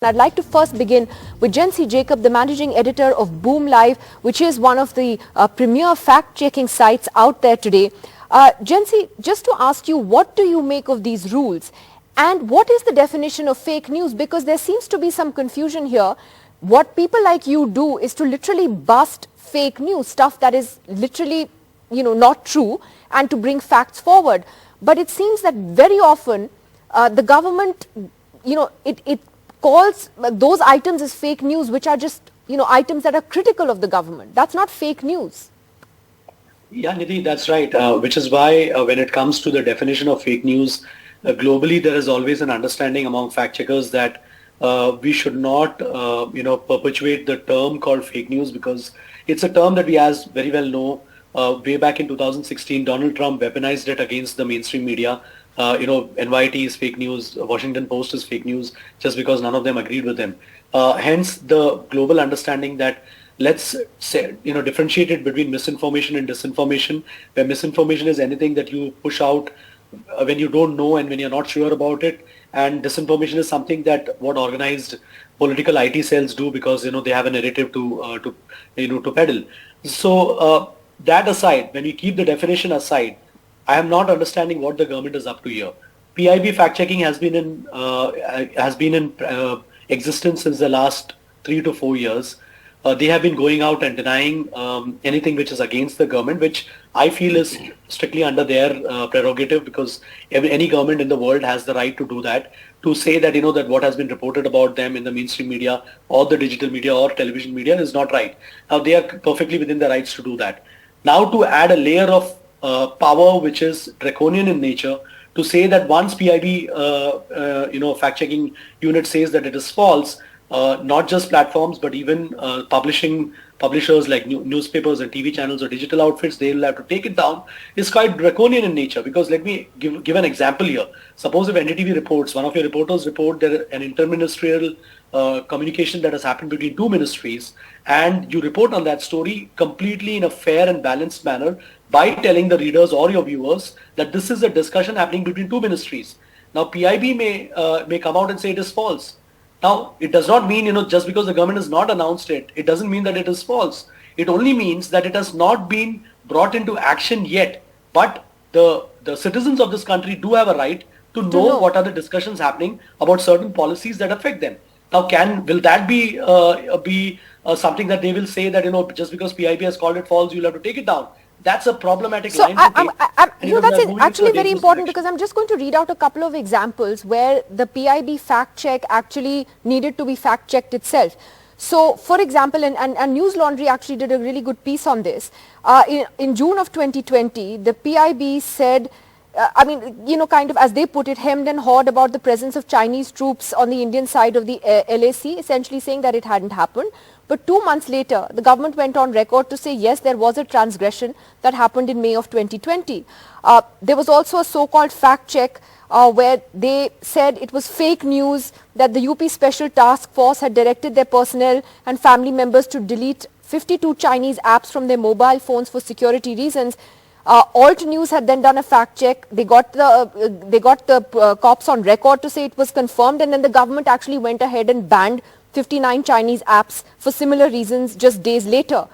I'd like to first begin with Jency Jacob, the managing editor of Boom Live, which is one of the premier fact-checking sites out there today. Jency, just to ask you, what do you make of these rules? And what is the definition of fake news? Because there seems to be some confusion here. What people like you do is to literally bust fake news, stuff that is literally, not true, and to bring facts forward. But it seems that very often the government, it calls those items as fake news, which are just, items that are critical of the government. That's not fake news. Yeah, Nidhi, that's right. Which is why when it comes to the definition of fake news, globally there is always an understanding among fact checkers that we should not, perpetuate the term called fake news, because it's a term that we, as very well know, way back in 2016, Donald Trump weaponized it against the mainstream media. NYT is fake news, Washington Post is fake news, just because none of them agreed with him. Hence, the global understanding that let's say, differentiate it between misinformation and disinformation, where misinformation is anything that you push out when you don't know and when you're not sure about it, and disinformation is something that what organized political IT cells do, because they have a narrative to peddle. So that aside, when we keep the definition aside, I am not understanding what the government is up to here. PIB fact checking has been in existence since the last 3 to 4 years. They have been going out and denying anything which is against the government, which I feel is strictly under their prerogative, because any government in the world has the right to do that, to say that that what has been reported about them in the mainstream media or the digital media or television media is not right. Now they are perfectly within their rights to do that. Now to add a layer of power which is draconian in nature, to say that once PIB fact-checking unit says that it is false, not just platforms but even publishers like newspapers and TV channels or digital outfits, they will have to take it down, is quite draconian in nature. Because let me give an example here. Suppose if NDTV reports, one of your reporters report there an interministerial communication that has happened between two ministries, and you report on that story completely in a fair and balanced manner by telling the readers or your viewers that this is a discussion happening between two ministries. Now PIB may come out and say it is false. Now it does not mean, just because the government has not announced it, it doesn't mean that it is false. It only means that it has not been brought into action yet. But the citizens of this country do have a right to know what are the discussions happening about certain policies that affect them. Now, will that be something that they will say that, just because PIB has called it false, you'll have to take it down? That's a problematic line to take. That's actually very important, because I'm just going to read out a couple of examples where the PIB fact check actually needed to be fact checked itself. So, for example, and News Laundry actually did a really good piece on this. In June of 2020, the PIB said, kind of, as they put it, hemmed and hawed about the presence of Chinese troops on the Indian side of the LAC, essentially saying that it hadn't happened. But 2 months later, the government went on record to say, yes, there was a transgression that happened in May of 2020. There was also a so-called fact check where they said it was fake news that the UP Special Task Force had directed their personnel and family members to delete 52 Chinese apps from their mobile phones for security reasons. Alt News had then done a fact check. They got the cops on record to say it was confirmed, and then the government actually went ahead and banned 59 Chinese apps for similar reasons just days later.